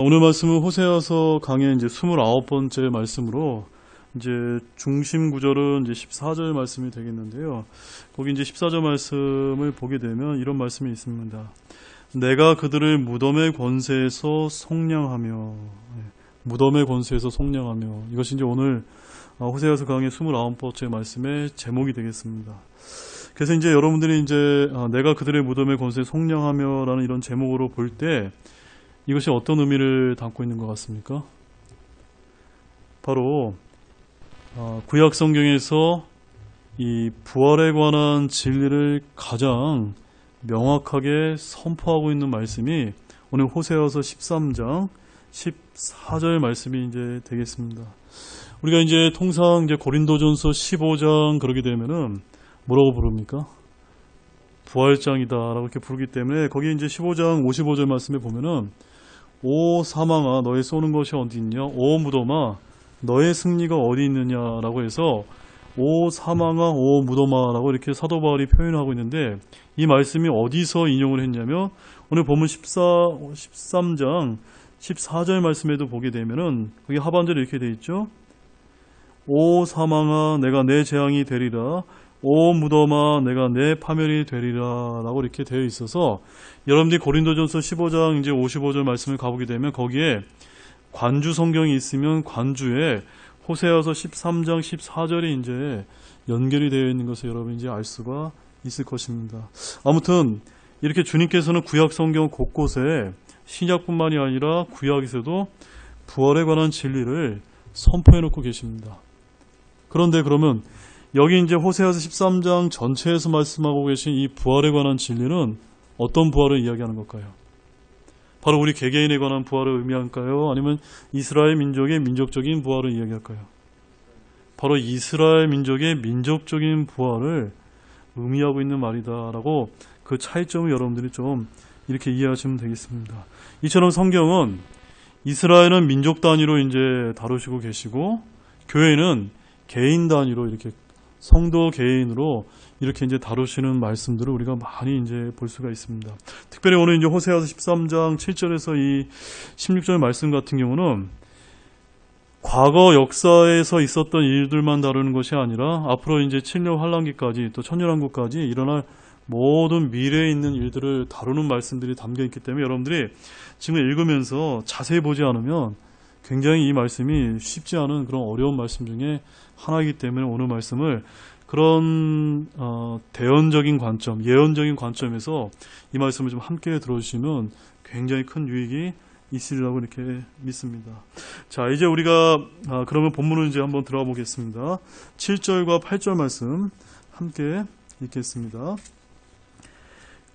오늘 말씀은 호세아서 강의 이제 29번째 말씀으로 이제 중심 구절은 이제 14절 말씀이 되겠는데요. 거기 이제 14절 말씀을 보게 되면 이런 말씀이 있습니다. 내가 그들을 무덤의 권세에서 속량하며, 무덤의 권세에서 속량하며, 이것이 이제 오늘 호세아서 강의 29번째 말씀의 제목이 되겠습니다. 그래서 이제 여러분들이 이제 내가 그들의 무덤의 권세에 속량하며라는 이런 제목으로 볼 때 이것이 어떤 의미를 담고 있는 것 같습니까? 바로 구약 성경에서 이 부활에 관한 진리를 가장 명확하게 선포하고 있는 말씀이 오늘 호세아서 13장 14절 말씀이 이제 되겠습니다. 우리가 이제 통상 이제 고린도전서 15장 그러게 되면은 뭐라고 부릅니까? 부활장이다라고 이렇게 부르기 때문에 거기 이제 15장 55절 말씀에 보면은 오 사망아 너의 쏘는 것이 어디 있냐? 오 무덤아 너의 승리가 어디 있느냐라고 해서 오 사망아 오 무덤아라고 이렇게 사도 바울이 표현하고 있는데 이 말씀이 어디서 인용을 했냐면 오늘 본문 13장 14절 말씀에도 보게 되면은 거기 하반절에 이렇게 돼 있죠. 오 사망아 내가 내 재앙이 되리라 오 무덤아 내가 내 파멸이 되리라 라고 이렇게 되어 있어서 여러분들이 고린도전서 15장 이제 55절 말씀을 가보게 되면 거기에 관주 성경이 있으면 관주에 호세아서 13장 14절이 이제 연결이 되어 있는 것을 여러분이 이제 알 수가 있을 것입니다. 아무튼 이렇게 주님께서는 구약 성경 곳곳에 신약뿐만이 아니라 구약에서도 부활에 관한 진리를 선포해 놓고 계십니다. 그런데 그러면 여기 이제 호세아서 13장 전체에서 말씀하고 계신 이 부활에 관한 진리는 어떤 부활을 이야기하는 걸까요? 바로 우리 개개인에 관한 부활을 의미할까요? 아니면 이스라엘 민족의 민족적인 부활을 이야기할까요? 바로 이스라엘 민족의 민족적인 부활을 의미하고 있는 말이다라고 그 차이점을 여러분들이 좀 이렇게 이해하시면 되겠습니다. 이처럼 성경은 이스라엘은 민족 단위로 이제 다루시고 계시고 교회는 개인 단위로 이렇게 성도 개인으로 이렇게 이제 다루시는 말씀들을 우리가 많이 이제 볼 수가 있습니다. 특별히 오늘 이제 호세아서 13장 7절에서 이 16절 말씀 같은 경우는 과거 역사에서 있었던 일들만 다루는 것이 아니라 앞으로 이제 7년 환란기까지 또 천년왕국까지 일어날 모든 미래에 있는 일들을 다루는 말씀들이 담겨 있기 때문에 여러분들이 지금 읽으면서 자세히 보지 않으면 굉장히 이 말씀이 쉽지 않은 그런 어려운 말씀 중에 하나이기 때문에 오늘 말씀을 그런 대언적인 관점, 예언적인 관점에서 이 말씀을 좀 함께 들어주시면 굉장히 큰 유익이 있으리라고 이렇게 믿습니다. 자, 이제 우리가 그러면 본문을 이제 한번 들어가 보겠습니다. 7절과 8절 말씀 함께 읽겠습니다.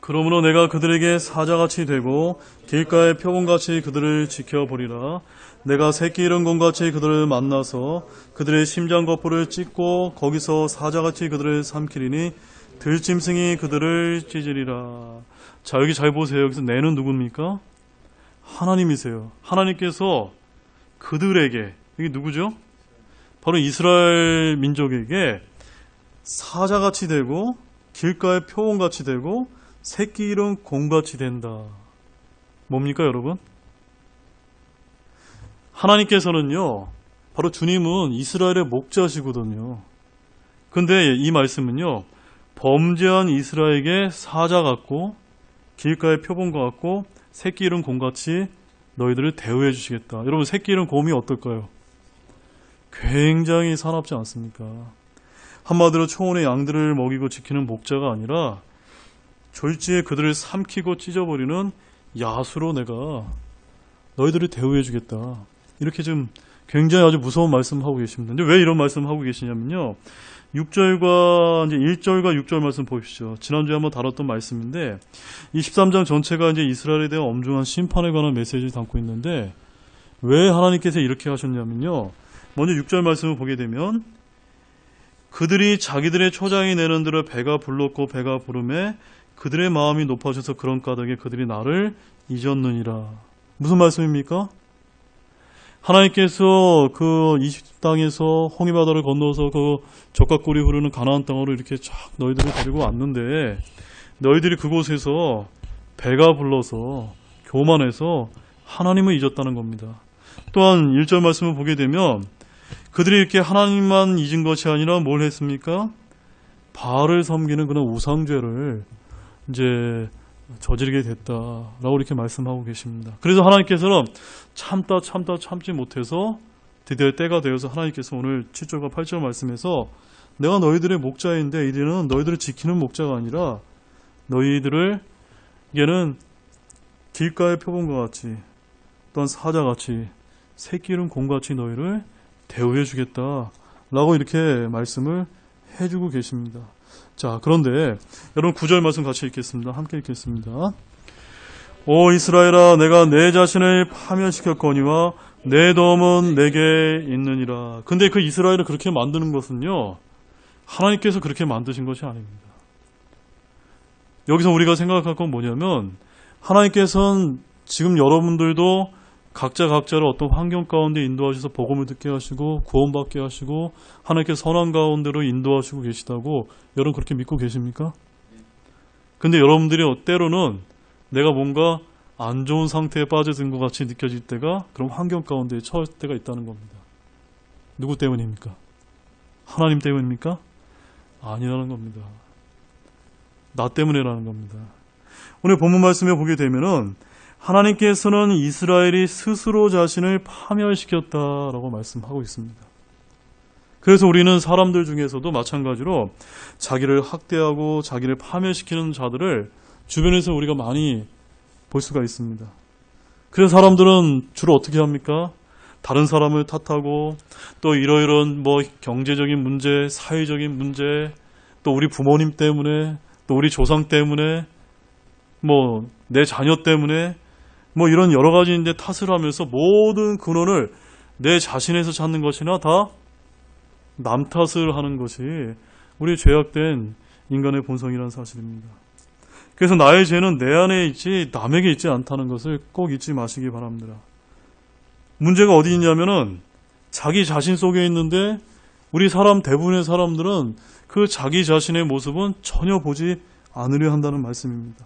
그러므로 내가 그들에게 사자같이 되고 길가의 표범같이 그들을 지켜보리라. 내가 새끼 잃은 곰같이 그들을 만나서 그들의 심장 거풀을 찢고 거기서 사자같이 그들을 삼키리니 들짐승이 그들을 찢으리라. 자, 여기 잘 보세요. 여기서 내는 누굽니까? 하나님이세요. 하나님께서 그들에게, 이게 누구죠? 바로 이스라엘 민족에게 사자같이 되고 길가의 표범같이 되고 새끼 잃은 곰같이 된다. 뭡니까 여러분? 하나님께서는요, 바로 주님은 이스라엘의 목자시거든요. 근데 이 말씀은요, 범죄한 이스라엘에게 사자 같고 길가의 표범과 같고 새끼 잃은 곰같이 너희들을 대우해 주시겠다. 여러분, 새끼 잃은 곰이 어떨까요? 굉장히 사납지 않습니까? 한마디로 초원의 양들을 먹이고 지키는 목자가 아니라 졸지에 그들을 삼키고 찢어버리는 야수로 내가 너희들을 대우해 주겠다. 이렇게 좀 굉장히 아주 무서운 말씀하고 계십니다. 근데 왜 이런 말씀하고 계시냐면요. 6절과 이제 1절과 6절 말씀 보십시오. 지난주에 한번 다뤘던 말씀인데 이 13장 전체가 이제 이스라엘에 대한 엄중한 심판에 관한 메시지를 담고 있는데 왜 하나님께서 이렇게 하셨냐면요. 먼저 6절 말씀을 보게 되면 그들이 자기들의 초장이 내는 대로 배가 불렀고 배가 부르매 그들의 마음이 높아져서 그런 까닭에 그들이 나를 잊었느니라. 무슨 말씀입니까? 하나님께서 그 이집트 땅에서 홍해바다를 건너서 그 젖과 꿀이 흐르는 가나안 땅으로 이렇게 쫙 너희들을 데리고 왔는데 너희들이 그곳에서 배가 불러서 교만해서 하나님을 잊었다는 겁니다. 또한 1절 말씀을 보게 되면 그들이 이렇게 하나님만 잊은 것이 아니라 뭘 했습니까? 바알을 섬기는 그런 우상죄를 이제 저지르게 됐다라고 이렇게 말씀하고 계십니다. 그래서 하나님께서는 참지 못해서 드디어 때가 되어서 하나님께서 오늘 7절과 8절 말씀에서 내가 너희들의 목자인데 이제는 너희들을 지키는 목자가 아니라 너희들을 이제는 길가의 표범과 같이 또한 사자같이 새끼른 곰같이 너희를 대우해 주겠다라고 이렇게 말씀을 해주고 계십니다. 자, 그런데 여러분 9절 말씀 같이 읽겠습니다. 함께 읽겠습니다. 오 이스라엘아 내가 내 자신을 파멸시켰거니와 내 도움은 내게 있느니라. 근데 그 이스라엘을 그렇게 만드는 것은요, 하나님께서 그렇게 만드신 것이 아닙니다. 여기서 우리가 생각할 건 뭐냐면 하나님께서는 지금 여러분들도 각자를 어떤 환경 가운데 인도하셔서 복음을 듣게 하시고 구원받게 하시고 하나님께서 선한 가운데로 인도하시고 계시다고 여러분 그렇게 믿고 계십니까? 근데 여러분들이 때로는 내가 뭔가 안 좋은 상태에 빠져든 것 같이 느껴질 때가 그런 환경 가운데 처할 때가 있다는 겁니다. 누구 때문입니까? 하나님 때문입니까? 아니라는 겁니다. 나 때문이라는 겁니다. 오늘 본문 말씀에 보게 되면은 하나님께서는 이스라엘이 스스로 자신을 파멸시켰다라고 말씀하고 있습니다. 그래서 우리는 사람들 중에서도 마찬가지로 자기를 학대하고 자기를 파멸시키는 자들을 주변에서 우리가 많이 볼 수가 있습니다. 그래서 사람들은 주로 어떻게 합니까? 다른 사람을 탓하고 또 이러이러한 경제적인 문제, 사회적인 문제, 또 우리 부모님 때문에, 또 우리 조상 때문에, 내 자녀 때문에 이런 여러 가지인데 탓을 하면서 모든 근원을 내 자신에서 찾는 것이나 다 남 탓을 하는 것이 우리 죄악된 인간의 본성이라는 사실입니다. 그래서 나의 죄는 내 안에 있지 남에게 있지 않다는 것을 꼭 잊지 마시기 바랍니다. 문제가 어디 있냐면은 자기 자신 속에 있는데 우리 대부분의 사람들은 그 자기 자신의 모습은 전혀 보지 않으려 한다는 말씀입니다.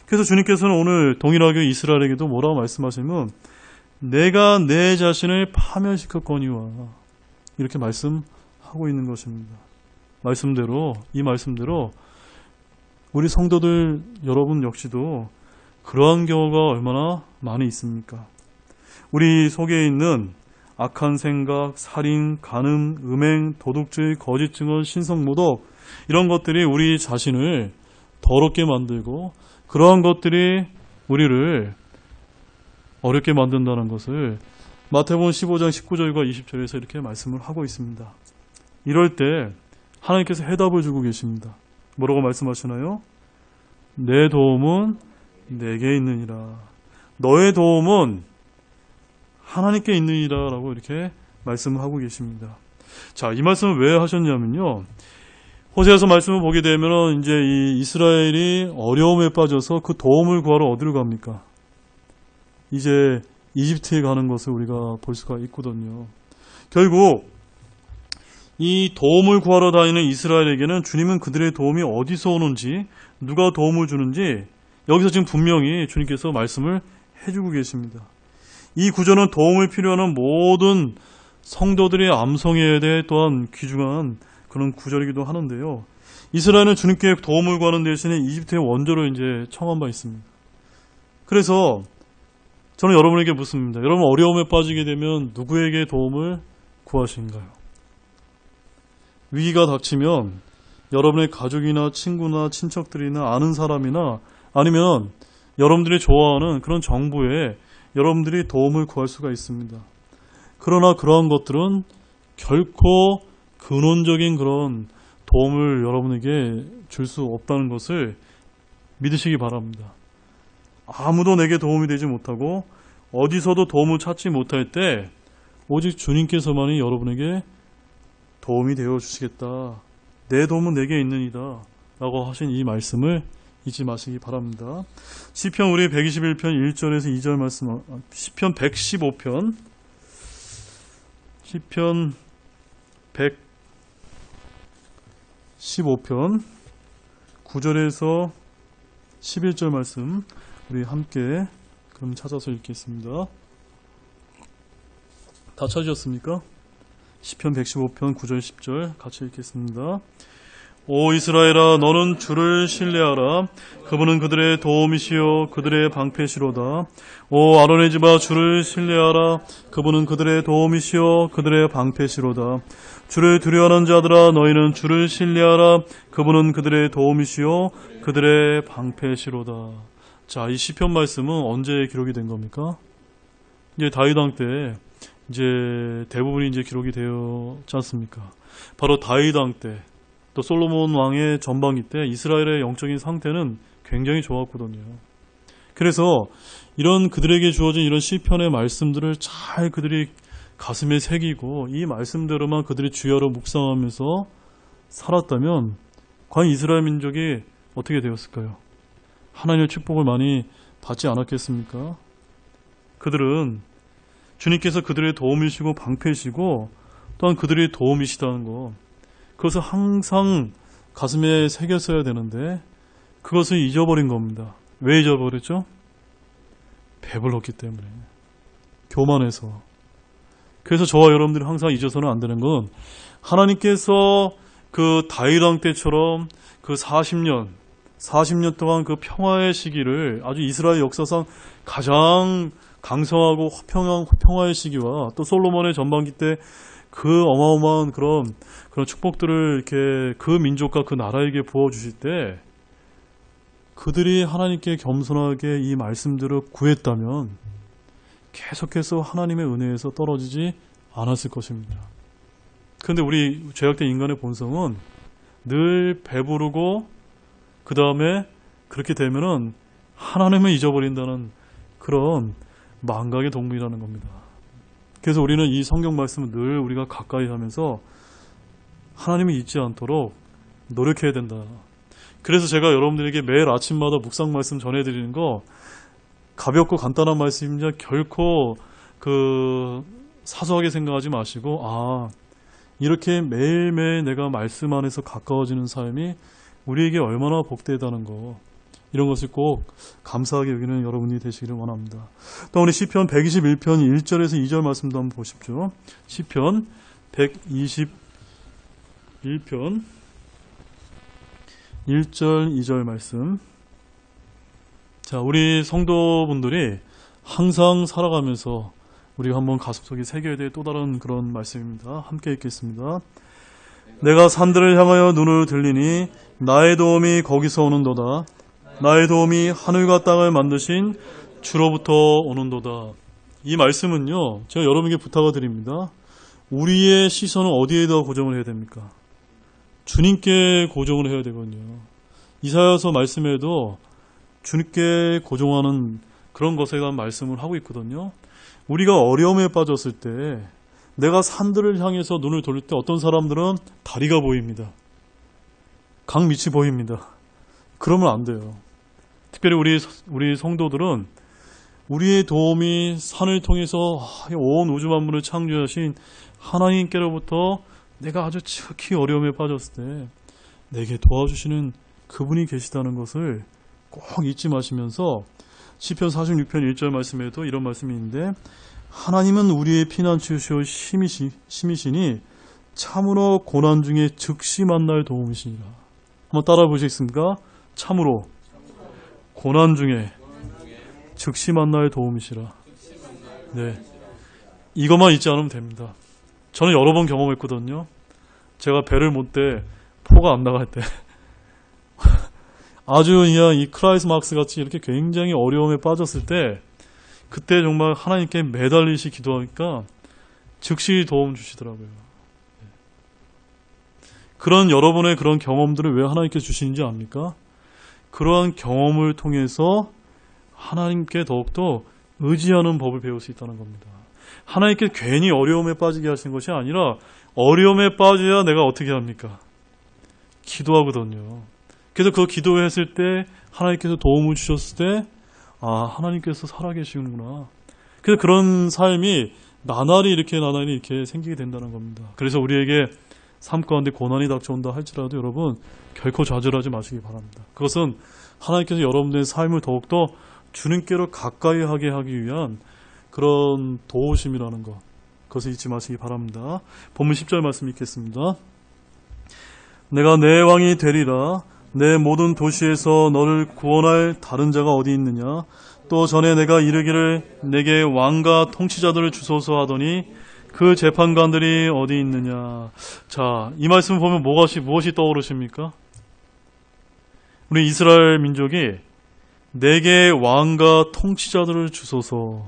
그래서 주님께서는 오늘 동일하게 이스라엘에게도 뭐라고 말씀하시면 내가 내 자신을 파멸시켰거니와 이렇게 말씀하고 있는 것입니다. 이 말씀대로 우리 성도들 여러분 역시도 그러한 경우가 얼마나 많이 있습니까? 우리 속에 있는 악한 생각, 살인, 간음, 음행, 도둑질, 거짓 증언, 신성모독 이런 것들이 우리 자신을 더럽게 만들고 그러한 것들이 우리를 어렵게 만든다는 것을 마태복음 15장 19절과 20절에서 이렇게 말씀을 하고 있습니다. 이럴 때 하나님께서 해답을 주고 계십니다. 뭐라고 말씀하시나요? 내 도움은 내게 있느니라. 너의 도움은 하나님께 있느니라 라고 이렇게 말씀을 하고 계십니다. 자, 이 말씀을 왜 하셨냐면요. 호세아서 말씀을 보게 되면 이제 이 이스라엘이 어려움에 빠져서 그 도움을 구하러 어디로 갑니까? 이제 이집트에 가는 것을 우리가 볼 수가 있거든요. 결국 이 도움을 구하러 다니는 이스라엘에게는 주님은 그들의 도움이 어디서 오는지 누가 도움을 주는지 여기서 지금 분명히 주님께서 말씀을 해주고 계십니다. 이 구절은 도움을 필요하는 모든 성도들이 암송해야 될 또한 귀중한 그런 구절이기도 하는데요. 이스라엘은 주님께 도움을 구하는 대신에 이집트의 원조를 이제 청한 바 있습니다. 그래서 저는 여러분에게 묻습니다. 여러분 어려움에 빠지게 되면 누구에게 도움을 구하신가요? 위기가 닥치면 여러분의 가족이나 친구나 친척들이나 아는 사람이나 아니면 여러분들이 좋아하는 그런 정부에 여러분들이 도움을 구할 수가 있습니다. 그러나 그러한 것들은 결코 근원적인 그런 도움을 여러분에게 줄 수 없다는 것을 믿으시기 바랍니다. 아무도 내게 도움이 되지 못하고 어디서도 도움을 찾지 못할 때 오직 주님께서만이 여러분에게 도움이 되어 주시겠다. 내 도움은 내게 있느니라 라고 하신 이 말씀을 잊지 마시기 바랍니다. 시편 우리 121편 1절에서 2절 말씀, 시편 115편 시편 115편 9절에서 11절 말씀 우리 함께 그럼 찾아서 읽겠습니다. 다 찾으셨습니까? 시편 115편 9절 10절 같이 읽겠습니다. 오 이스라엘아 너는 주를 신뢰하라. 그분은 그들의 도움이시요 그들의 방패시로다. 오 아론의 집아 주를 신뢰하라. 그분은 그들의 도움이시요 그들의 방패시로다. 주를 두려워하는 자들아 너희는 주를 신뢰하라. 그분은 그들의 도움이시요 그들의 방패시로다. 자, 이 시편 말씀은 언제 기록이 된 겁니까? 이제 다윗 왕 때 이제 대부분이 이제 기록이 되었지 않습니까? 바로 다윗 왕 때, 또 솔로몬 왕의 전방기 때 이스라엘의 영적인 상태는 굉장히 좋았거든요. 그래서 이런 그들에게 주어진 이런 시편의 말씀들을 잘 그들이 가슴에 새기고 이 말씀대로만 그들이 주야로 묵상하면서 살았다면 과연 이스라엘 민족이 어떻게 되었을까요? 하나님의 축복을 많이 받지 않았겠습니까? 그들은 주님께서 그들의 도움이시고 방패이시고 또한 그들의 도움이시다는 것, 그것을 항상 가슴에 새겼어야 되는데 그것을 잊어버린 겁니다. 왜 잊어버렸죠? 배불렀기 때문에, 교만해서. 그래서 저와 여러분들이 항상 잊어서는 안 되는 건 하나님께서 그 다윗 왕 때처럼 그 40년 동안 그 평화의 시기를, 아주 이스라엘 역사상 가장 강성하고 평화의 시기와 또 솔로몬의 전반기 때 그 어마어마한 그런 축복들을 이렇게 그 민족과 그 나라에게 부어주실 때 그들이 하나님께 겸손하게 이 말씀들을 구했다면 계속해서 하나님의 은혜에서 떨어지지 않았을 것입니다. 그런데 우리 죄악된 인간의 본성은 늘 배부르고 그 다음에 그렇게 되면은 하나님을 잊어버린다는 그런 망각의 동물이라는 겁니다. 그래서 우리는 이 성경 말씀을 늘 우리가 가까이 하면서 하나님을 잊지 않도록 노력해야 된다. 그래서 제가 여러분들에게 매일 아침마다 묵상 말씀 전해드리는 거 가볍고 간단한 말씀이면 결코 사소하게 생각하지 마시고, 이렇게 매일매일 내가 말씀 안에서 가까워지는 삶이 우리에게 얼마나 복되다는 거, 이런 것을 꼭 감사하게 여기는 여러분이 되시기를 원합니다. 또 우리 시편 121편 1절에서 2절 말씀도 한번 보십시오. 시편 121편 1절 2절 말씀. 자, 우리 성도분들이 항상 살아가면서 우리가 한번 가슴속에 새겨야 될 또 다른 그런 말씀입니다. 함께 읽겠습니다. 내가 산들을 향하여 눈을 들리니 나의 도움이 거기서 오는도다. 나의 도움이 하늘과 땅을 만드신 주로부터 오는도다. 이 말씀은요, 제가 여러분에게 부탁을 드립니다. 우리의 시선은 어디에다 고정을 해야 됩니까? 주님께 고정을 해야 되거든요. 이사야서 말씀에도 주님께 고정하는 그런 것에 대한 말씀을 하고 있거든요. 우리가 어려움에 빠졌을 때 내가 산들을 향해서 눈을 돌릴 때 어떤 사람들은 다리가 보입니다. 강 밑이 보입니다. 그러면 안 돼요. 특별히 우리 성도들은 우리의 도움이 산을 통해서 온 우주 만물을 창조하신 하나님께로부터 내가 아주 특히 어려움에 빠졌을 때 내게 도와주시는 그분이 계시다는 것을 꼭 잊지 마시면서 시편 46편 1절 말씀에도 이런 말씀이 있는데, 하나님은 우리의 피난처시오 힘이시니 참으로 고난 중에 즉시 만날 도움이시니라. 한번 따라 보시겠습니까? 참으로 고난 중에 즉시 만날 도움이시라. 네, 이것만 잊지 않으면 됩니다. 저는 여러 번 경험했거든요. 제가 배를 못 때 포가 안 나갈 때 아주 그냥 이 크라이스막스 같이 이렇게 굉장히 어려움에 빠졌을 때 그때 정말 하나님께 매달리시 기도하니까 즉시 도움 주시더라고요. 그런 여러분의 그런 경험들을 왜 하나님께 주시는지 압니까? 그러한 경험을 통해서 하나님께 더욱더 의지하는 법을 배울 수 있다는 겁니다. 하나님께 괜히 어려움에 빠지게 하신 것이 아니라 어려움에 빠져야 내가 어떻게 합니까? 기도하거든요. 그래서 그 기도했을 때 하나님께서 도움을 주셨을 때 하나님께서 살아계시는구나. 그래서 그런 삶이 나날이 이렇게 생기게 된다는 겁니다. 그래서 우리에게 삶 가운데 고난이 닥쳐온다 할지라도 여러분 결코 좌절하지 마시기 바랍니다. 그것은 하나님께서 여러분들의 삶을 더욱더 주님께로 가까이 하게 하기 위한 그런 도우심이라는 것, 그것을 잊지 마시기 바랍니다. 본문 10절 말씀 읽겠습니다. 내가 내 왕이 되리라. 내 모든 도시에서 너를 구원할 다른 자가 어디 있느냐. 또 전에 내가 이르기를 내게 왕과 통치자들을 주소서 하더니 그 재판관들이 어디 있느냐. 자, 이 말씀을 보면 무엇이 떠오르십니까? 우리 이스라엘 민족이 내게 왕과 통치자들을 주소서.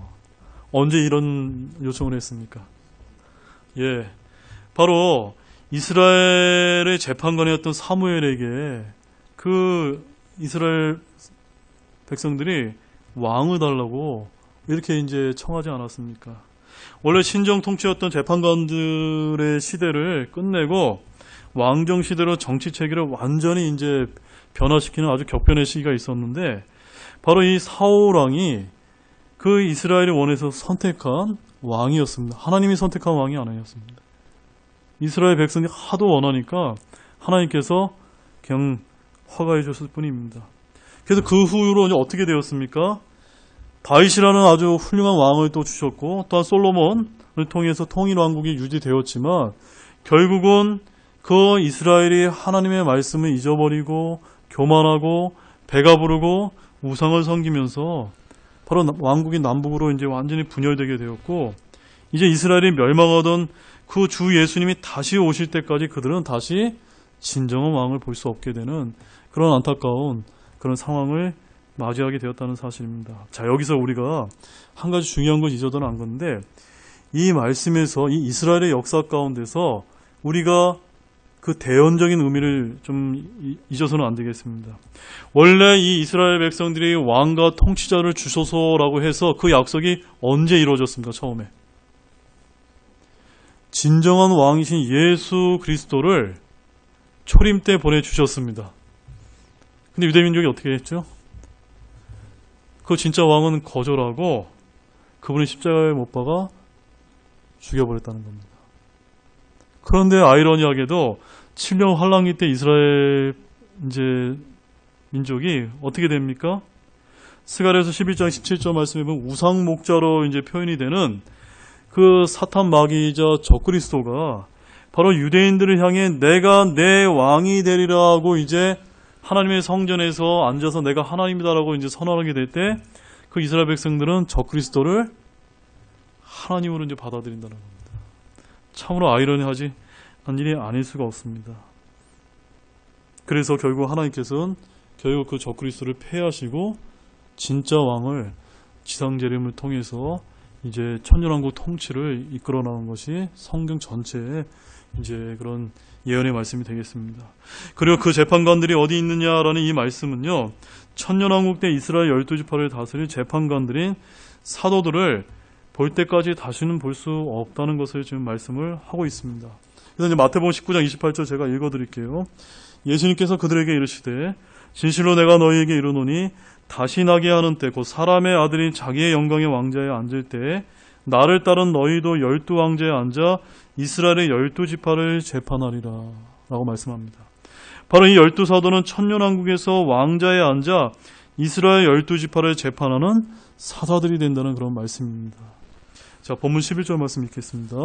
언제 이런 요청을 했습니까? 예, 바로 이스라엘의 재판관이었던 사무엘에게 그 이스라엘 백성들이 왕을 달라고 이렇게 이제 청하지 않았습니까? 원래 신정 통치였던 재판관들의 시대를 끝내고 왕정 시대로 정치 체계를 완전히 이제 변화시키는 아주 격변의 시기가 있었는데, 바로 이 사울 왕이 그 이스라엘이 원해서 선택한 왕이었습니다. 하나님이 선택한 왕이 아니었습니다. 이스라엘 백성이 하도 원하니까 하나님께서 그냥 허가해 줬을 뿐입니다. 그래서 그 후로 이제 어떻게 되었습니까? 다윗이라는 아주 훌륭한 왕을 또 주셨고, 또한 솔로몬을 통해서 통일 왕국이 유지되었지만, 결국은 그 이스라엘이 하나님의 말씀을 잊어버리고 교만하고 배가 부르고 우상을 섬기면서 바로 왕국이 남북으로 이제 완전히 분열되게 되었고, 이제 이스라엘이 멸망하던 그 주 예수님이 다시 오실 때까지 그들은 다시 진정한 왕을 볼 수 없게 되는 그런 안타까운 그런 상황을 맞이하게 되었다는 사실입니다. 자, 여기서 우리가 한 가지 중요한 걸 잊어서는 안 건데, 이 말씀에서 이 이스라엘의 역사 가운데서 우리가 그 대연적인 의미를 좀 잊어서는 안 되겠습니다. 원래 이 이스라엘 백성들이 왕과 통치자를 주소서라고 해서 그 약속이 언제 이루어졌습니까? 처음에. 진정한 왕이신 예수 그리스도를 초림 때 보내주셨습니다. 근데 유대민족이 어떻게 했죠? 그 진짜 왕은 거절하고 그분이 십자가에 못 박아 죽여버렸다는 겁니다. 그런데 아이러니하게도 7년 환란기 때 이스라엘 이제 민족이 어떻게 됩니까? 스가랴서 11장 17절 말씀에 보면 우상 목자로 이제 표현이 되는 그 사탄 마귀이자 적그리스도가 바로 유대인들을 향해 내가 내 왕이 되리라 하고 이제 하나님의 성전에서 앉아서 내가 하나님이다라고 이제 선언하게 될 때 그 이스라엘 백성들은 적그리스도를 하나님으로 이제 받아들인다는 겁니다. 참으로 아이러니하지 한 일이 아닐 수가 없습니다. 그래서 결국 하나님께서는 결국 그 적그리스도를 폐하시고 진짜 왕을 지상재림을 통해서 이제 천년왕국 통치를 이끌어 나온 것이 성경 전체의 이제 그런 예언의 말씀이 되겠습니다. 그리고 그 재판관들이 어디 있느냐라는 이 말씀은요, 천년왕국 때 이스라엘 12지파를 다스릴 재판관들인 사도들을 볼 때까지 다시는 볼 수 없다는 것을 지금 말씀을 하고 있습니다. 그래서 이제 마태복음 19장 28절 제가 읽어드릴게요. 예수님께서 그들에게 이르시되 진실로 내가 너희에게 이르노니 다시 나게 하는 때 곧 사람의 아들이 자기의 영광의 왕좌에 앉을 때 나를 따른 너희도 12왕좌에 앉아 이스라엘의 12지파를 재판하리라 라고 말씀합니다. 바로 이 12사도는 천년왕국에서 왕좌에 앉아 이스라엘 12지파를 재판하는 사사들이 된다는 그런 말씀입니다. 자, 본문 11절 말씀 읽겠습니다.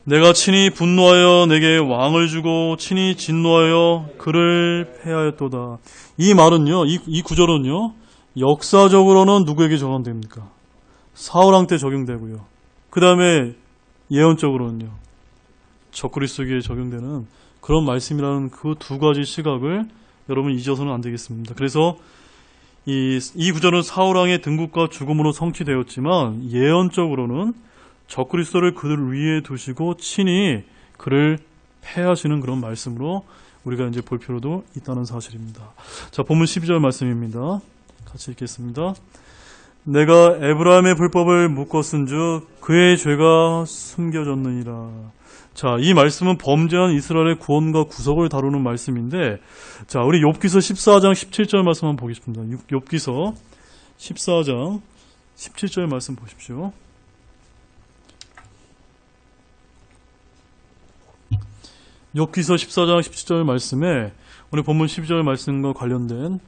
내가 친히 분노하여 내게 왕을 주고 친히 진노하여 그를 패하였도다. 이 말은요, 이 구절은요, 역사적으로는 누구에게 적용됩니까? 사울왕 때 적용되고요. 그 다음에 예언적으로는요, 적그리스도에게 적용되는 그런 말씀이라는 그 두 가지 시각을 여러분 잊어서는 안 되겠습니다. 그래서 이 구절은 사울왕의 등극과 죽음으로 성취되었지만 예언적으로는 적그리스도를 그들 위에 두시고 친히 그를 패하시는 그런 말씀으로 우리가 이제 볼 필요도 있다는 사실입니다. 자, 본문 12절 말씀입니다. 같이 읽겠습니다. 내가 에브라임의 불법을 묶었은즉 그의 죄가 숨겨졌느니라. 자, 이 말씀은 범죄한 이스라엘의 구원과 구속을 다루는 말씀인데, 자, 우리 욥기서 14장 17절 말씀 한번 보겠습니다. 욥기서 14장 17절 말씀 보십시오. 욥기서 14장 17절 말씀에 오늘 본문 12절 말씀과 관련된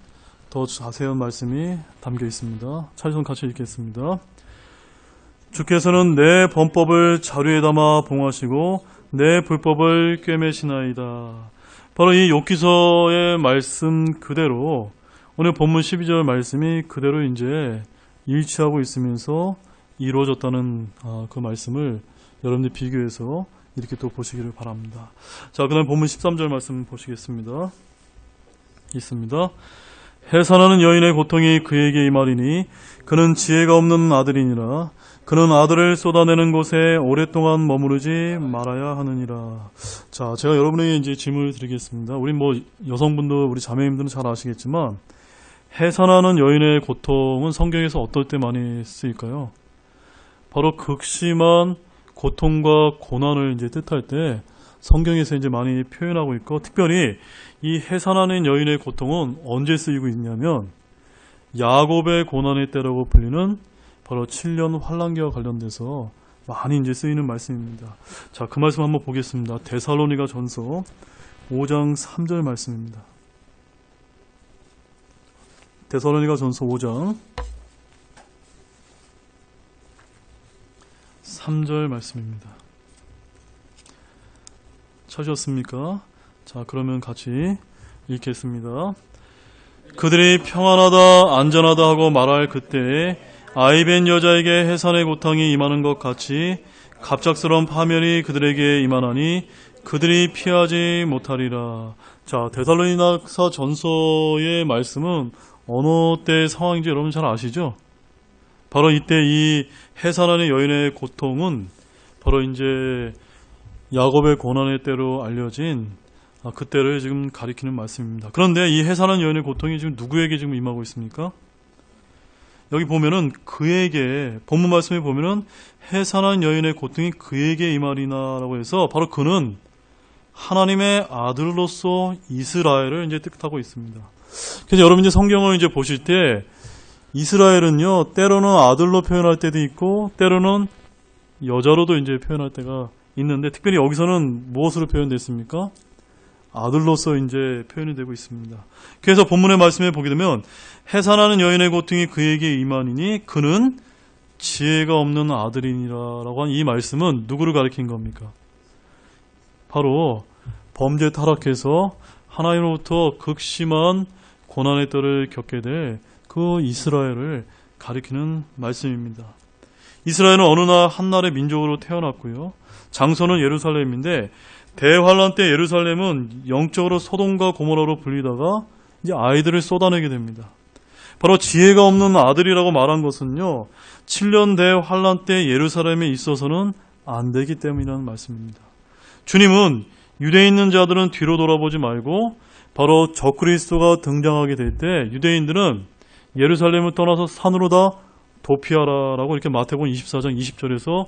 더 자세한 말씀이 담겨 있습니다. 차례선 같이 읽겠습니다. 주께서는 내 범법을 자루에 담아 봉하시고 내 불법을 꿰매시나이다. 바로 이 욥기서의 말씀 그대로 오늘 본문 12절 말씀이 그대로 이제 일치하고 있으면서 이루어졌다는 그 말씀을 여러분들 비교해서 이렇게 또 보시기를 바랍니다. 자, 그 다음 본문 13절 말씀 보시겠습니다. 있습니다. 해산하는 여인의 고통이 그에게 임하리니 그는 지혜가 없는 아들이니라. 그는 아들을 쏟아내는 곳에 오랫동안 머무르지 말아야 하느니라. 자, 제가 여러분에게 이제 질문을 드리겠습니다. 우리 여성분들, 우리 자매님들은 잘 아시겠지만 해산하는 여인의 고통은 성경에서 어떨 때 많이 쓰일까요? 바로 극심한 고통과 고난을 이제 뜻할 때 성경에서 이제 많이 표현하고 있고, 특별히 이 해산하는 여인의 고통은 언제 쓰이고 있냐면 야곱의 고난의 때라고 불리는 바로 7년 환란기와 관련돼서 많이 이제 쓰이는 말씀입니다. 자, 그 말씀 한번 보겠습니다. 데살로니가 전서 5장 3절 말씀입니다. 데살로니가 전서 5장 3절 말씀입니다. 찾으셨습니까? 자, 그러면 같이 읽겠습니다. 그들이 평안하다 안전하다 하고 말할 그때에 아이벤 여자에게 해산의 고통이 임하는 것 같이 갑작스러운 파멸이 그들에게 임하나니 그들이 피하지 못하리라. 자, 데살로니가서 전서의 말씀은 어느 때의 상황인지 여러분 잘 아시죠? 바로 이때 이 해산하는 여인의 고통은 바로 이제 야곱의 고난의 때로 알려진 그때를 지금 가리키는 말씀입니다. 그런데 이 해산하는 여인의 고통이 지금 누구에게 지금 임하고 있습니까? 여기 보면은 그에게, 본문 말씀에 보면은 해산한 여인의 고통이 그에게 임하리나라고 해서 바로 그는 하나님의 아들로서 이스라엘을 이제 뜻하고 있습니다. 그래서 여러분 이제 성경을 이제 보실 때 이스라엘은요, 때로는 아들로 표현할 때도 있고 때로는 여자로도 이제 표현할 때가 있는데, 특별히 여기서는 무엇으로 표현됐습니까? 아들로서 이제 표현이 되고 있습니다. 그래서 본문의 말씀에 보게 되면 해산하는 여인의 고통이 그에게 임하니니 그는 지혜가 없는 아들이니라라고 한 이 말씀은 누구를 가리킨 겁니까? 바로 범죄 타락해서 하나님으로부터 극심한 고난의 때를 겪게 될 그 이스라엘을 가리키는 말씀입니다. 이스라엘은 어느 날 한날의 민족으로 태어났고요. 장소는 예루살렘인데 대환란 때 예루살렘은 영적으로 소돔과 고모라로 불리다가 이제 아이들을 쏟아내게 됩니다. 바로 지혜가 없는 아들이라고 말한 것은요, 7년 대환란 때 예루살렘에 있어서는 안 되기 때문이라는 말씀입니다. 주님은 유대에 있는 자들은 뒤로 돌아보지 말고 바로 적그리스도가 등장하게 될 때 유대인들은 예루살렘을 떠나서 산으로 다 도피하라라고 이렇게 마태복음 24장 20절에서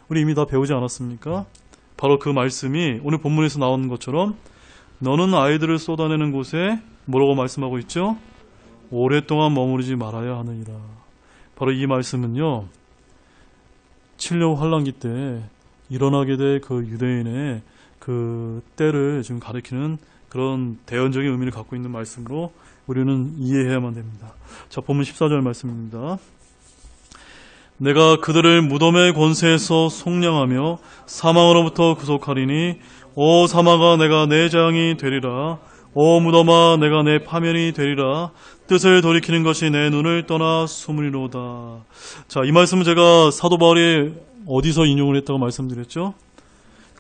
우리 이미 다 배우지 않았습니까? 바로 그 말씀이 오늘 본문에서 나오는 것처럼 너는 아이들을 쏟아내는 곳에 뭐라고 말씀하고 있죠? 오랫동안 머무르지 말아야 하느니라. 바로 이 말씀은요, 7년 환란기 때 일어나게 될 그 유대인의 그 때를 지금 가리키는 그런 대연적인 의미를 갖고 있는 말씀으로 우리는 이해해야만 됩니다. 자, 본문 14절 말씀입니다. 내가 그들을 무덤의 권세에서 속량하며 사망으로부터 구속하리니 오 사망아 내가 내 재앙이 되리라. 오 무덤아 내가 내 파멸이 되리라. 뜻을 돌이키는 것이 내 눈을 떠나 숨으리로다. 자, 이 말씀은 제가 사도 바울이 어디서 인용을 했다고 말씀드렸죠?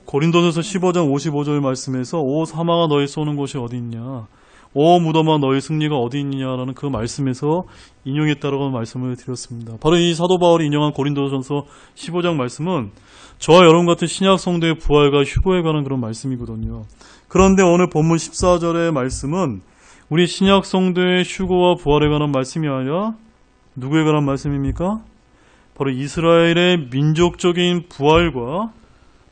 고린도전서 15장 55절 말씀에서 오 사망아 너희 쏘는 곳이 어디 있냐, 오 무덤아 너희 승리가 어디 있느냐라는 그 말씀에서 인용했다라고 말씀을 드렸습니다. 바로 이 사도 바울이 인용한 고린도전서 15장 말씀은 저와 여러분 같은 신약 성도의 부활과 휴거에 관한 그런 말씀이거든요. 그런데 오늘 본문 14절의 말씀은 우리 신약 성도의 휴거와 부활에 관한 말씀이 아니라 누구에 관한 말씀입니까? 바로 이스라엘의 민족적인 부활과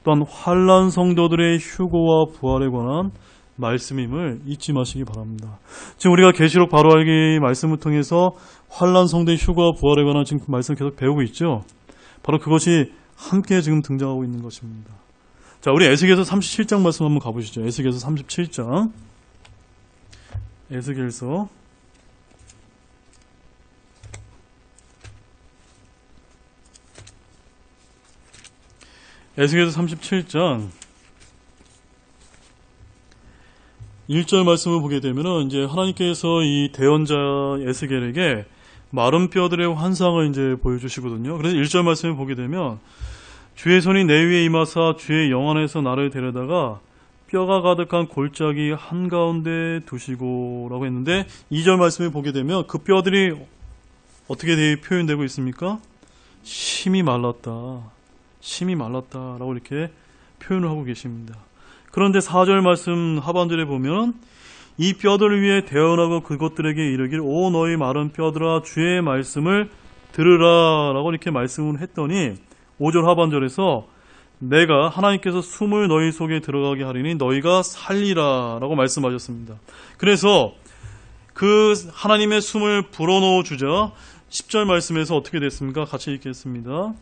또한 환난 성도들의 휴거와 부활에 관한 말씀임을 잊지 마시기 바랍니다. 지금 우리가 계시록 바로 알기 말씀을 통해서 환난 성도의 휴거와 부활에 관한 지금 말씀 계속 배우고 있죠. 바로 그것이 함께 지금 등장하고 있는 것입니다. 자, 우리 에스겔서 37장 말씀 한번 가보시죠. 에스겔서 37장. 에스겔서 에스겔서 37장 1절 말씀을 보게 되면은 이제 하나님께서 이 대언자 에스겔에게 마른 뼈들의 환상을 이제 보여주시거든요. 그래서 1절 말씀을 보게 되면 주의 손이 내 위에 임하사 주의 영 안에서 나를 데려다가 뼈가 가득한 골짜기 한가운데 두시고 라고 했는데 2절 말씀을 보게 되면 그 뼈들이 어떻게 표현되고 있습니까? 심히 말랐다. 심히 말랐다라고 이렇게 표현을 하고 계십니다. 그런데 4절 말씀 하반절에 보면 이 뼈들 위에 대언하고 그것들에게 이르길 오 너희 마른 뼈들아 주의 말씀을 들으라 라고 이렇게 말씀을 했더니 5절 하반절에서 내가 하나님께서 숨을 너희 속에 들어가게 하리니 너희가 살리라 라고 말씀하셨습니다. 그래서 그 하나님의 숨을 불어넣어 주자 10절 말씀에서 어떻게 됐습니까? 같이 읽겠습니다.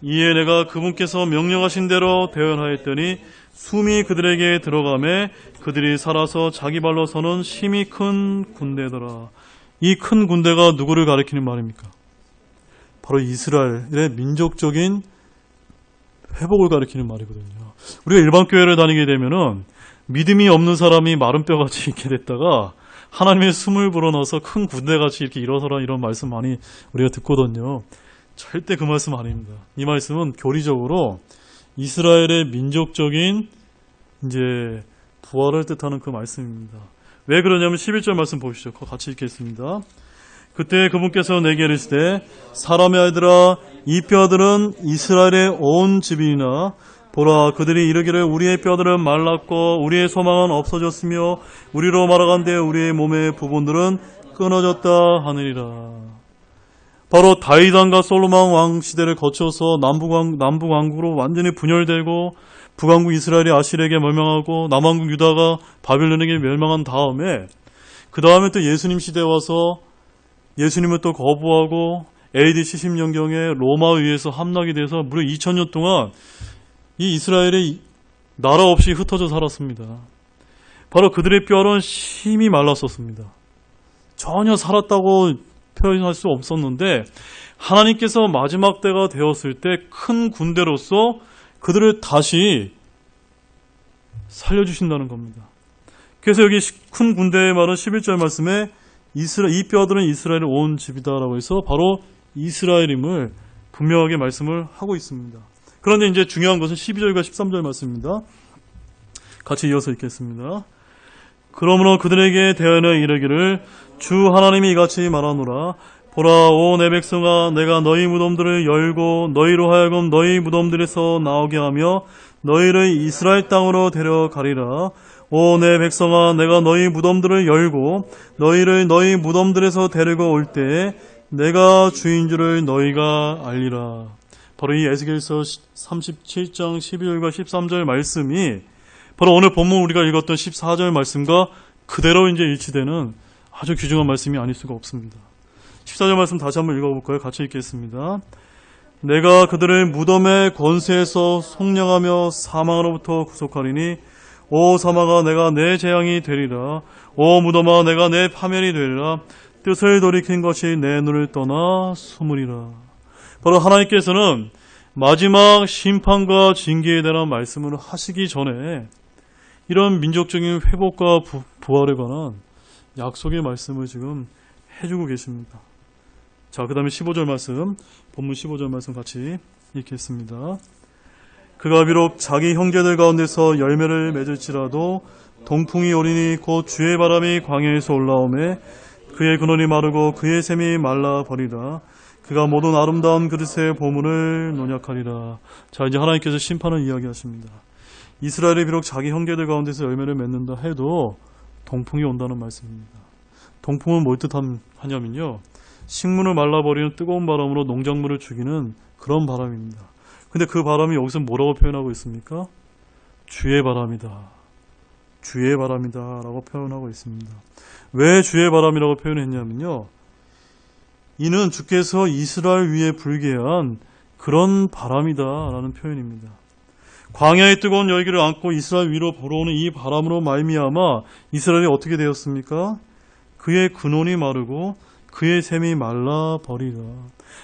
이에 내가 그분께서 명령하신 대로 대언하였더니 숨이 그들에게 들어가매 그들이 살아서 자기 발로 서는 심히 큰 군대더라. 이 큰 군대가 누구를 가리키는 말입니까? 바로 이스라엘의 민족적인 회복을 가리키는 말이거든요. 우리가 일반 교회를 다니게 되면은 믿음이 없는 사람이 마른 뼈같이 이렇게 됐다가 하나님의 숨을 불어넣어서 큰 군대같이 이렇게 일어서라 이런 말씀 많이 우리가 듣거든요. 절대 그 말씀 아닙니다. 이 말씀은 교리적으로 이스라엘의 민족적인 이제 부활을 뜻하는 그 말씀입니다. 왜 그러냐면 11절 말씀 보시죠. 같이 읽겠습니다. 그때 그분께서 내게 이르시되 사람의 아이들아 이 뼈들은 이스라엘의 온 집이니나 보라 그들이 이르기를 우리의 뼈들은 말랐고 우리의 소망은 없어졌으며 우리로 말하건대 우리의 몸의 부분들은 끊어졌다 하느니라. 바로 다윗 왕과 솔로몬 왕 시대를 거쳐서 남북 왕국으로 완전히 분열되고 북왕국 이스라엘이 아실에게 멸망하고 남왕국 유다가 바빌론에게 멸망한 다음에 그 다음에 또 예수님 시대에 와서 예수님을 또 거부하고 AD 70년경에 로마에 의해서 함락이 돼서 무려 2000년 동안 이 이스라엘이 나라 없이 흩어져 살았습니다. 바로 그들의 뼈는 심히 말랐었습니다. 전혀 살았다고 표현할 수 없었는데 하나님께서 마지막 때가 되었을 때 큰 군대로서 그들을 다시 살려주신다는 겁니다. 그래서 여기 큰 군대의 말은 11절 말씀에 이 뼈들은 이스라엘의 온 집이다라고 해서 바로 이스라엘임을 분명하게 말씀을 하고 있습니다. 그런데 이제 중요한 것은 12절과 13절 말씀입니다. 같이 이어서 읽겠습니다. 그러므로 그들에게 대언하여 이르기를 주 하나님이 이같이 말하노라. 보라 오 내 백성아 내가 너희 무덤들을 열고 너희로 하여금 너희 무덤들에서 나오게 하며 너희를 이스라엘 땅으로 데려가리라. 오 내 백성아 내가 너희 무덤들을 열고 너희를 너희 무덤들에서 데리고 올 때에 내가 주인 줄을 너희가 알리라. 바로 이 에스겔서 37장 12절과 13절 말씀이 바로 오늘 본문 우리가 읽었던 14절 말씀과 그대로 이제 일치되는 아주 귀중한 말씀이 아닐 수가 없습니다. 14절 말씀 다시 한번 읽어볼까요? 같이 읽겠습니다. 내가 그들을 무덤의 권세에서 속량하며 사망으로부터 구속하리니 오 사망아 내가 내 재앙이 되리라. 오 무덤아 내가 내 파멸이 되리라. 뜻을 돌이킨 것이 내 눈을 떠나 숨으리라. 바로 하나님께서는 마지막 심판과 징계에 대한 말씀을 하시기 전에 이런 민족적인 회복과 부활에 관한 약속의 말씀을 지금 해주고 계십니다. 자, 그 다음에 15절 말씀, 본문 15절 말씀 같이 읽겠습니다. 그가 비록 자기 형제들 가운데서 열매를 맺을지라도 동풍이 오리니 곧 주의 바람이 광야에서 올라오매 그의 근원이 마르고 그의 샘이 말라버리라. 그가 모든 아름다운 그릇의 보물을 논약하리라. 자, 이제 하나님께서 심판을 이야기하십니다. 이스라엘이 비록 자기 형제들 가운데서 열매를 맺는다 해도 동풍이 온다는 말씀입니다. 동풍은 뭘 뜻하냐면요, 식물을 말라버리는 뜨거운 바람으로 농작물을 죽이는 그런 바람입니다. 근데 그 바람이 여기서 뭐라고 표현하고 있습니까? 주의 바람이다. 주의 바람이다 라고 표현하고 있습니다. 왜 주의 바람이라고 표현했냐면요, 이는 주께서 이스라엘 위에 불게 한 그런 바람이다 라는 표현입니다. 광야의 뜨거운 열기를 안고 이스라엘 위로 불어오는 이 바람으로 말미암아 이스라엘이 어떻게 되었습니까? 그의 근원이 마르고 그의 샘이 말라버리라.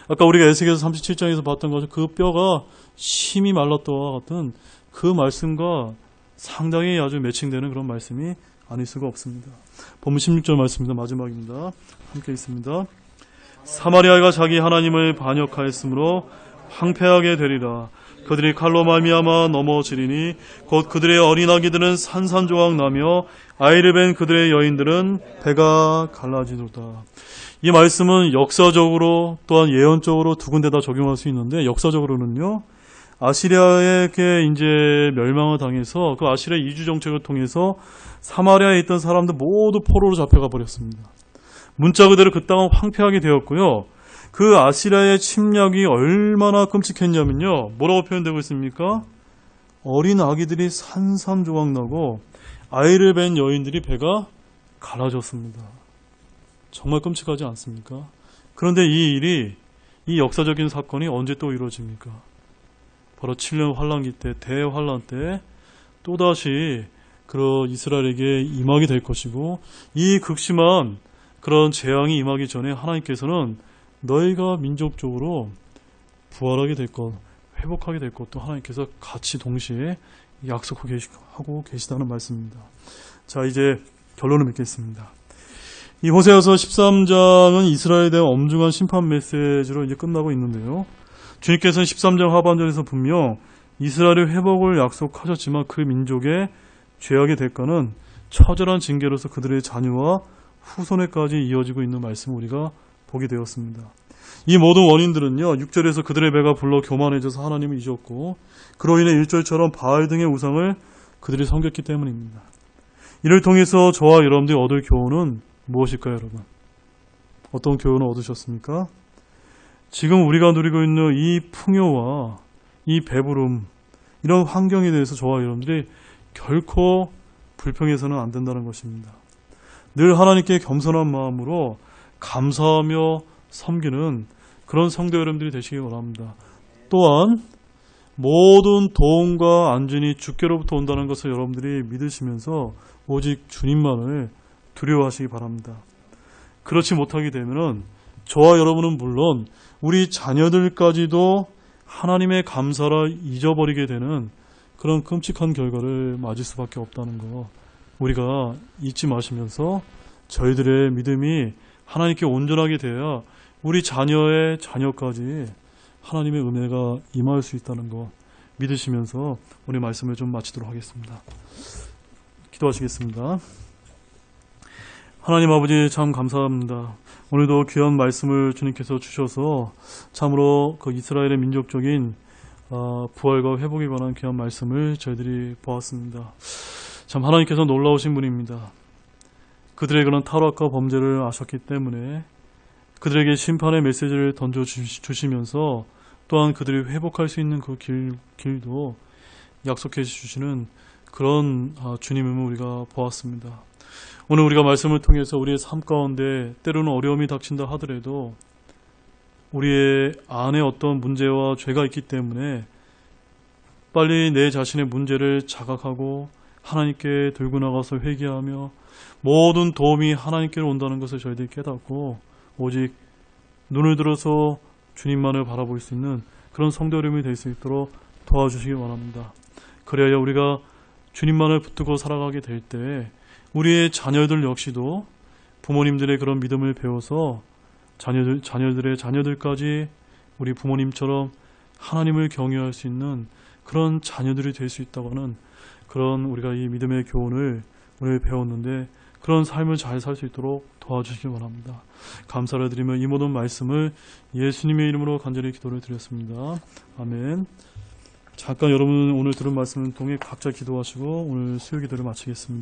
아까 우리가 에스겔서 37장에서 봤던 것은 그 뼈가 심히 말랐다와 같은 그 말씀과 상당히 아주 매칭되는 그런 말씀이 아닐 수가 없습니다. 본문 16절 말씀입니다. 마지막입니다. 함께 있습니다. 사마리아가 자기 하나님을 반역하였으므로 황폐하게 되리라. 그들이 칼로 말미암아 넘어지리니 곧 그들의 어린 아기들은 산산조각 나며 아이를 뵌 그들의 여인들은 배가 갈라지도다. 이 말씀은 역사적으로 또한 예언적으로 두 군데 다 적용할 수 있는데, 역사적으로는요, 아시리아에게 이제 멸망을 당해서 그 아시리아 이주 정책을 통해서 사마리아에 있던 사람들 모두 포로로 잡혀가 버렸습니다. 문자 그대로 그 땅은 황폐하게 되었고요. 그 아시리아의 침략이 얼마나 끔찍했냐면요, 뭐라고 표현되고 있습니까? 어린 아기들이 산산조각나고 아이를 뵌 여인들이 배가 갈라졌습니다. 정말 끔찍하지 않습니까? 그런데 이 일이, 이 역사적인 사건이 언제 또 이루어집니까? 바로 7년 환란기 때, 대환란 때 또다시 그런 이스라엘에게 임하게 될 것이고, 이 극심한 그런 재앙이 임하기 전에 하나님께서는 너희가 민족적으로 부활하게 될 것, 회복하게 될 것도 하나님께서 같이 동시에 약속하고 계시다는 말씀입니다. 자, 이제 결론을 맺겠습니다. 이 호세아서 13장은 이스라엘에 대한 엄중한 심판 메시지로 이제 끝나고 있는데요. 주님께서는 13장 하반절에서 분명 이스라엘의 회복을 약속하셨지만 그 민족의 죄악의 대가는 처절한 징계로서 그들의 자녀와 후손에까지 이어지고 있는 말씀을 우리가 보게 되었습니다. 이 모든 원인들은요, 6절에서 그들의 배가 불러 교만해져서 하나님을 잊었고 그로 인해 1절처럼 바알 등의 우상을 그들이 섬겼기 때문입니다. 이를 통해서 저와 여러분들이 얻을 교훈은 무엇일까요, 여러분? 어떤 교훈을 얻으셨습니까? 지금 우리가 누리고 있는 이 풍요와 이 배부름, 이런 환경에 대해서 저와 여러분들이 결코 불평해서는 안 된다는 것입니다. 늘 하나님께 겸손한 마음으로 감사하며 섬기는 그런 성도 여러분들이 되시기 바랍니다. 또한 모든 도움과 안전이 주께로부터 온다는 것을 여러분들이 믿으시면서 오직 주님만을 두려워하시기 바랍니다. 그렇지 못하게 되면은 저와 여러분은 물론 우리 자녀들까지도 하나님의 감사를 잊어버리게 되는 그런 끔찍한 결과를 맞을 수밖에 없다는 거 우리가 잊지 마시면서 저희들의 믿음이 하나님께 온전하게 되어야 우리 자녀의 자녀까지 하나님의 은혜가 임할 수 있다는 거 믿으시면서 오늘 말씀을 좀 마치도록 하겠습니다. 기도하시겠습니다. 하나님 아버지 참 감사합니다. 오늘도 귀한 말씀을 주님께서 주셔서 참으로 그 이스라엘의 민족적인 부활과 회복에 관한 귀한 말씀을 저희들이 보았습니다. 참 하나님께서 놀라우신 분입니다. 그들의 그런 타락과 범죄를 아셨기 때문에 그들에게 심판의 메시지를 던져주시면서 또한 그들이 회복할 수 있는 그 길도 약속해 주시는 그런 주님임을 우리가 보았습니다. 오늘 우리가 말씀을 통해서 우리의 삶 가운데 때로는 어려움이 닥친다 하더라도 우리의 안에 어떤 문제와 죄가 있기 때문에 빨리 내 자신의 문제를 자각하고 하나님께 들고 나가서 회개하며 모든 도움이 하나님께로 온다는 것을 저희들이 깨닫고 오직 눈을 들어서 주님만을 바라볼 수 있는 그런 성도 여러분이 될 수 있도록 도와주시기 바랍니다. 그래야 우리가 주님만을 붙들고 살아가게 될 때 우리의 자녀들 역시도 부모님들의 그런 믿음을 배워서 자녀들의 자녀들까지 우리 부모님처럼 하나님을 경외할 수 있는 그런 자녀들이 될 수 있다고 하는 그런 우리가 이 믿음의 교훈을 오늘 배웠는데 그런 삶을 잘 살 수 있도록 도와주시기 바랍니다. 감사를 드리며 이 모든 말씀을 예수님의 이름으로 간절히 기도를 드렸습니다. 아멘. 잠깐 여러분 오늘 들은 말씀을 통해 각자 기도하시고 오늘 수요 기도를 마치겠습니다.